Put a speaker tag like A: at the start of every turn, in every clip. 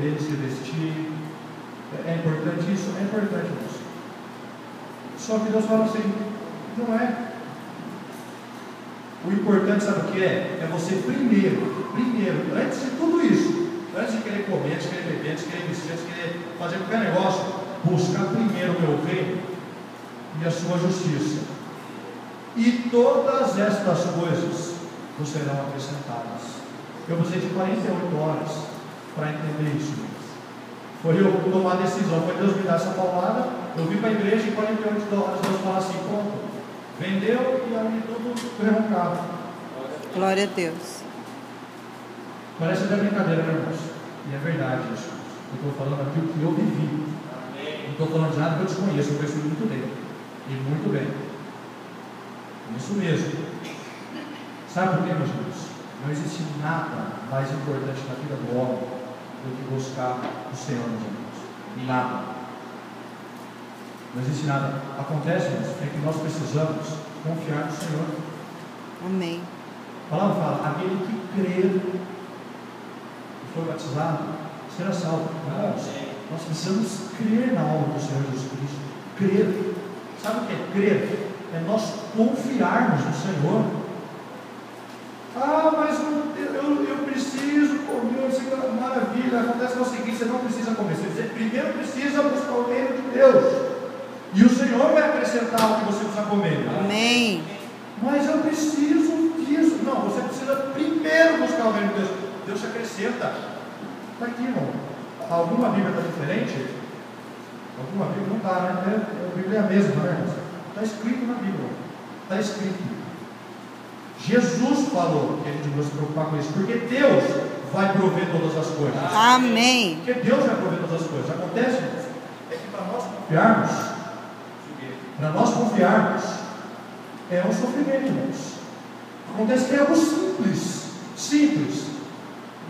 A: comer, de se vestir. É importante isso? É importante isso. Só que Deus fala assim, não é. O importante, sabe o que é? É você primeiro, antes de tudo isso, antes de querer comer, antes de querer beber, antes de querer vestir, antes de querer fazer qualquer negócio, buscar primeiro o meu reino e a sua justiça. E todas estas coisas vos serão acrescentadas. Eu precisei de 48 horas para entender isso. Foi eu tomar a decisão, foi Deus me dar essa palavra. Eu vim para a igreja e 48 horas Deus fala assim, ponto. Vendeu e aí tudo derrocado.
B: Glória a Deus.
A: Parece até brincadeira, né, irmãos? E é verdade isso. Eu estou falando aqui o que eu vivi. Não estou falando de nada que eu desconheço, eu conheço muito bem. E muito bem. Isso mesmo. Sabe por quê, meus irmãos? Não existe nada mais importante na vida do homem do que buscar o Senhor, meus irmãos. Nada. Não existe nada. Acontece, irmãos, é que nós precisamos confiar no Senhor.
B: Amém.
A: A palavra fala, aquele que crer e foi batizado, será salvo. Nós precisamos crer na obra do Senhor Jesus Cristo. Crer. Sabe o que é crer? É nós confiarmos no Senhor. Ah, mas eu preciso comer, isso é maravilha. Acontece o seguinte, você não precisa comer. Você primeiro precisa buscar o reino de Deus. E o Senhor vai acrescentar o que você precisa comer.
B: Amém.
A: Mas eu preciso disso. Não, você precisa primeiro buscar o reino de Deus. Deus te acrescenta. Está aqui, irmão. Alguma Bíblia está diferente? Alguma Bíblia não está, né? A Bíblia é a mesma, né? Está escrito na Bíblia. Está escrito. Jesus falou que a gente não se preocupar com isso, porque Deus vai prover todas as coisas.
B: Amém.
A: Porque Deus vai prover todas as coisas. Acontece é que para nós confiarmos, é um sofrimento, irmãos. Acontece que é algo simples.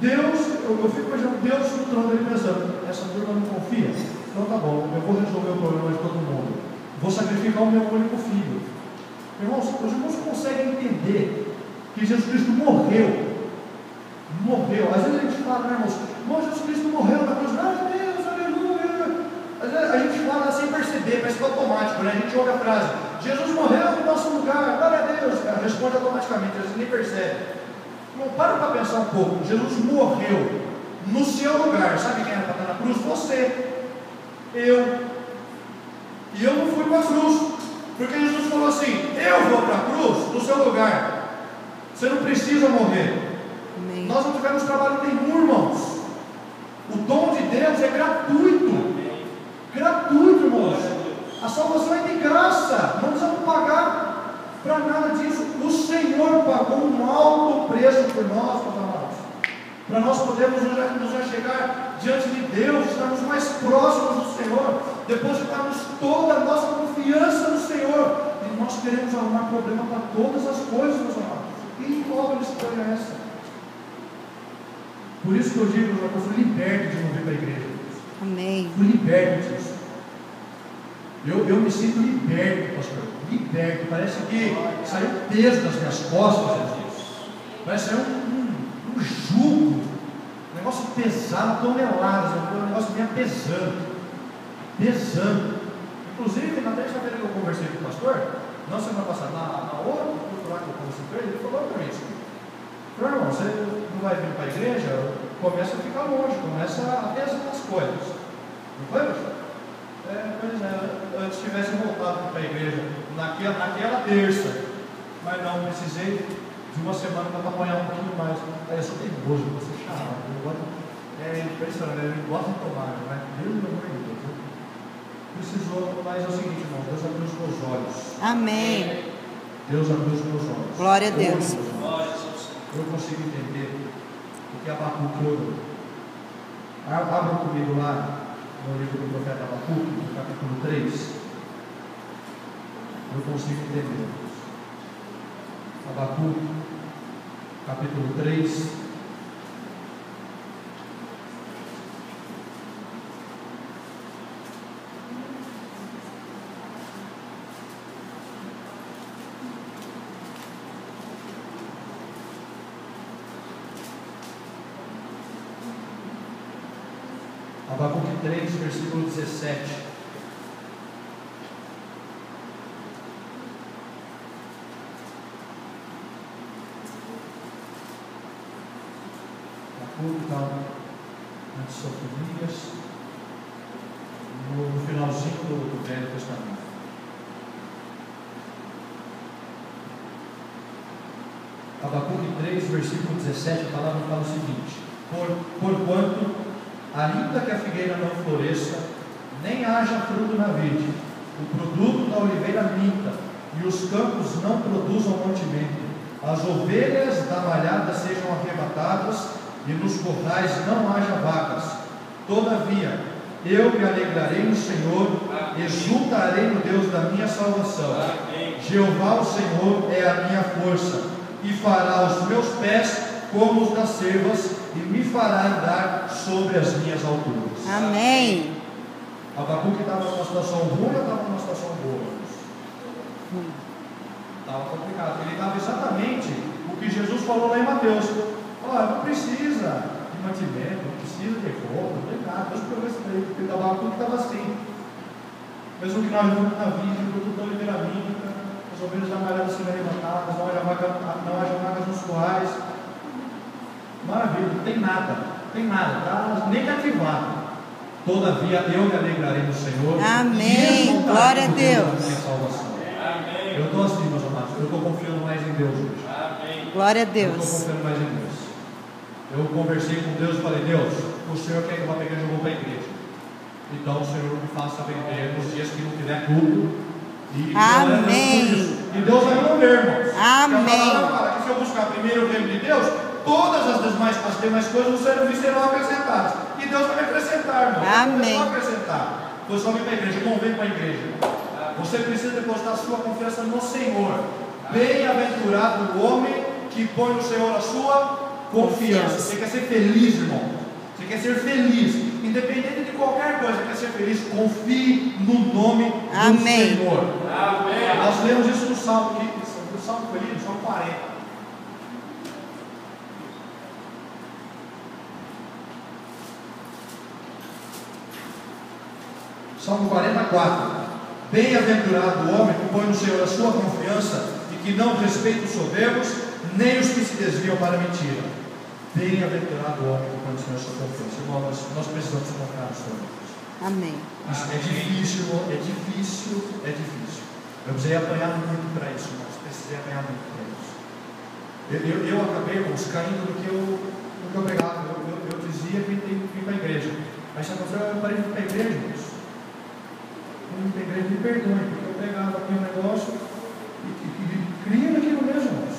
A: Deus, eu fico imaginando Deus no trono dele pensando, essa turma não confia? Então tá bom, eu vou resolver o problema de todo mundo. Vou sacrificar o meu único filho. Irmãos, os irmãos conseguem entender que Jesus Cristo morreu. Às vezes a gente fala, né, irmãos, Jesus Cristo morreu na cruz. Ah, Deus, aleluia. Às vezes a gente fala sem perceber, parece que é automático, né? A gente ouve a frase, Jesus morreu no nosso lugar, glória a Deus. Ela responde automaticamente, às vezes nem percebe. Não, para pensar um pouco. Jesus morreu no seu lugar. Sabe quem era para estar na cruz? Você, eu. E eu não fui para a cruz, porque Jesus falou assim, eu vou para a cruz no seu lugar. Você não precisa morrer. Amém. Nós não tivemos trabalho nenhum, irmãos. O dom de Deus é gratuito. Gratuito, irmãos. A salvação é de graça. Não precisamos pagar para nada disso. O Senhor pagou um alto preço por nós, meus amados, para nós podermos nos chegar diante de Deus, estarmos mais próximos do Senhor, depositarmos toda a nossa confiança no Senhor. E nós queremos arrumar problema para todas as coisas, meus amados. E qual a história é essa? Por isso que eu digo, eu fui liberto de não vir para a igreja.
B: Amém.
A: Fui liberto disso. Eu me sinto liberto, pastor. Liberto. Parece que saiu peso das minhas costas, Jesus. Parece que saiu um jugo. Um negócio pesado, toneladas. Um negócio meio pesando. Inclusive, na terça-feira que eu conversei com o pastor, não semana passada, na outra culto lá que eu conversei com ele falou para mim isso. Falou, irmão, você não vai vir para a igreja, começa a ficar longe, começa a pesar as coisas. Não foi, pastor? Pois é, antes tivesse voltado para a igreja naquela terça, mas não, precisei de uma semana para apanhar um pouquinho mais. Aí eu sou teimoso, você chato, impressionante, ele gosta de tomar, né? Deus do amor de Deus. Precisou, mas é o seguinte, irmão, Deus abriu os meus olhos.
B: Amém.
A: Deus abriu os meus olhos.
B: Glória a Deus.
A: Eu consigo entender o que Abacuque orou. Abra comigo lá no livro do profeta Abacuque, no capítulo 3. Eu consigo entender. Abacuque, capítulo 3. Abacuque 3, versículo 17. Abacuque está nas Sofonias, no finalzinho do Velho Testamento. Abacuque 3, versículo 17, a palavra fala o seguinte: Porquanto, ainda que a figueira não floresça, nem haja fruto na vide, o produto da oliveira minta, e os campos não produzam mantimento, as ovelhas da malhada sejam arrebatadas, e nos corrais não haja vacas. Todavia, eu me alegrarei no Senhor, exultarei no Deus da minha salvação. Jeová, o Senhor, é a minha força, e fará os meus pés como os das cervas, e me fará andar sobre as minhas alturas.
B: Amém.
A: Abacuque estava numa situação ruim ou estava numa situação boa? Estava complicado. Ele estava exatamente o que Jesus falou lá em Mateus: não precisa de mantimento, não precisa de roupa, não tem nada. Deus provou isso daí, porque o Abacuque estava assim. Mesmo que nós vamos na vida, o produto da oliveira minta, as ovelhas da malhada sendo arrebatadas, não haja vagas nos currais. Maravilha, não tem nada, está nem cativado. Todavia eu me alegrarei no Senhor.
B: Amém. Glória a Deus.
A: Minha salvação. Amém. Eu estou assim, meus amados, eu estou confiando mais em Deus hoje. Amém.
B: Glória a
A: Eu
B: Deus.
A: estou confiando mais em Deus. Eu conversei com Deus e falei: Deus, o Senhor quer que eu vá para a igreja, eu vou para a igreja. Então o Senhor me faça vender nos dias que não tiver culto.
B: Amém.
A: E Deus vai me ouvir, irmãos.
B: Amém.
A: A palavra fala que se eu buscar primeiro o reino de Deus, todas as demais coisas serão acrescentadas. E Deus vai me acrescentar, irmão.
B: Amém.
A: Não acrescentar. Foi só vir para a igreja, não vem para a igreja. Você precisa depositar sua confiança no Senhor. Bem-aventurado o homem que põe no Senhor a sua confiança. Você quer ser feliz, irmão? Você quer ser feliz, independente de qualquer coisa, quer ser feliz? Confie no nome do Senhor. Amém. Nós lemos isso no Salmo, no Salmo foi lido, Salmo 40. Salmo 44. Bem-aventurado o homem que põe no Senhor a sua confiança e que não respeita os soberbos, nem os que se desviam para a mentira. Bem-aventurado o homem que põe no Senhor a sua confiança. Irmão, nós precisamos confiar no Senhor.
B: Amém.
A: Isso é difícil, é difícil. Eu precisei apanhar muito para isso, irmãos. Precisei apanhar muito para isso. Eu acabei, irmãos, caindo no que eu pregava. Eu dizia que tem que vir para a igreja. Aí se aconteceu, eu parei de ir para a igreja, irmãos. Me perdoe, porque eu pegava aqui um negócio e cria naquilo mesmo, irmãos.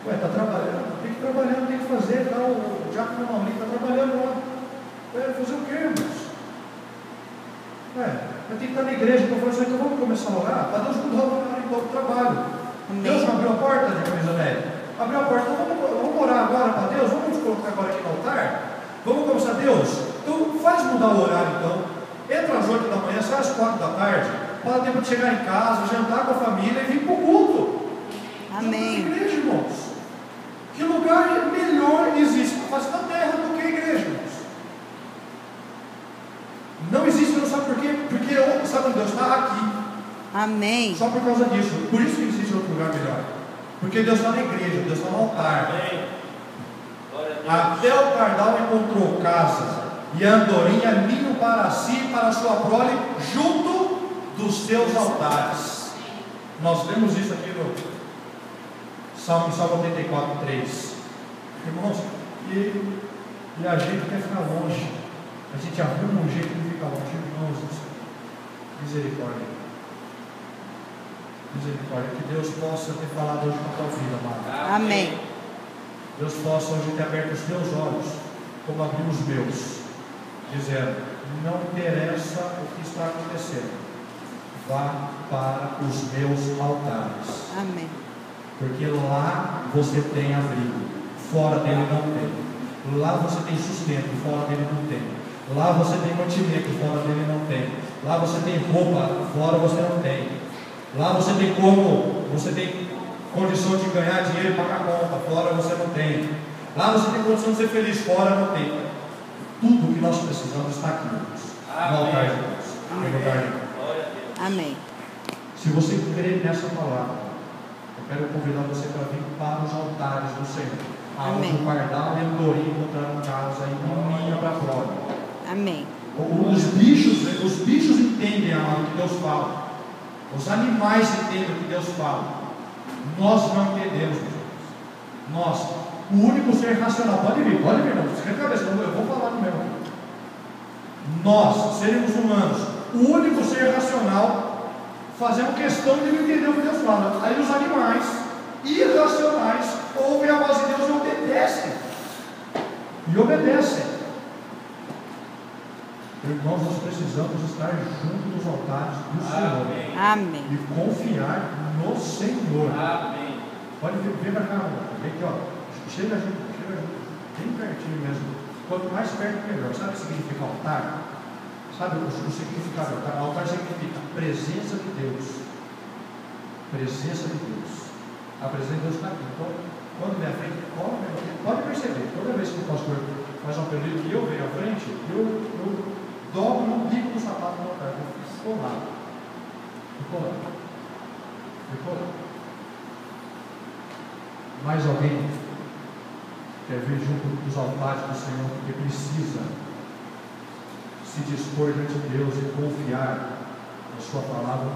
A: Está trabalhando, tem que trabalhar, tem que fazer, tá? O Diácono Maurício está trabalhando lá. Fazer o quê, irmãos? Mas tem que estar na igreja. Então eu falei assim: então vamos começar a orar para Deus mudar o horário em todo o trabalho. Amém. Deus não abriu a porta de camisa leve? Abriu a porta, então vamos orar agora para Deus, vamos nos colocar agora aqui no altar. Vamos começar, Deus. Então faz mudar o horário então. Entra às 8 da manhã, sai às 4 da tarde, para dar tempo de chegar em casa, jantar com a família e vir para o culto.
B: Amém.
A: Que igreja, irmãos? Que lugar melhor existe para fazer na terra do que a igreja, irmãos? Não existe, não sabe por quê? Porque sabe onde Deus está? Aqui.
B: Amém.
A: Só por causa disso. Por isso que existe outro lugar melhor. Porque Deus está na igreja, Deus está no altar. Amém. Até o pardal encontrou casa, e a andorinha ninho para si e para a sua prole junto dos seus altares. Nós lemos isso aqui no Salmo 84, 3. Irmãos, e a gente quer ficar longe. A gente arruma um jeito de ficar longe. Irmãos, misericórdia. Misericórdia. Que Deus possa ter falado hoje com a tua vida, amado.
B: Amém.
A: Deus possa hoje ter aberto os teus olhos, como abriu os meus, dizendo: não interessa o que está acontecendo, vá para os meus altares.
B: Amém.
A: Porque lá você tem abrigo, fora dele não tem. Lá você tem sustento, fora dele não tem. Lá você tem mantimento, fora dele não tem. Lá você tem roupa, fora você não tem. Lá você tem condição de ganhar dinheiro e pagar conta, fora você não tem. Lá você tem condição de ser feliz, fora não tem. Tudo o que nós precisamos está aqui, irmãos. No altar de Deus. No lugar de Deus.
B: Amém.
A: Se você crer nessa palavra, eu quero convidar você para vir para os altares do Senhor. Aonde o pardal e o andorinho encontraram casa e minha para fora.
B: Amém.
A: Os bichos entendem, amado, que Deus fala. Os animais entendem o que Deus fala. Nós não entendemos. Nós, o único ser racional, pode vir, não, esquenta a cabeça, eu vou falar no meu. Nós, seres humanos, o único ser racional, fazemos questão de entender o que Deus fala. Aí os animais irracionais ouvem a voz de Deus e obedecem. Irmãos, nós precisamos estar junto dos altares do Senhor.
B: Amém.
A: E confiar no Senhor.
B: Amém.
A: Pode vir para cá, vem aqui, ó. Chega junto, bem pertinho mesmo. Quanto mais perto, melhor. Sabe o que significa altar? Sabe o significado do altar? Altar significa presença de Deus. Presença de Deus. A presença de Deus está aqui. Então, quando vem à frente, pode perceber. Toda vez que o pastor faz um período que eu venho à frente, eu dobro no bico do sapato no altar. Ficou lá. Mais alguém quer vir junto dos altares do Senhor porque precisa se dispor diante de Deus e confiar na sua palavra?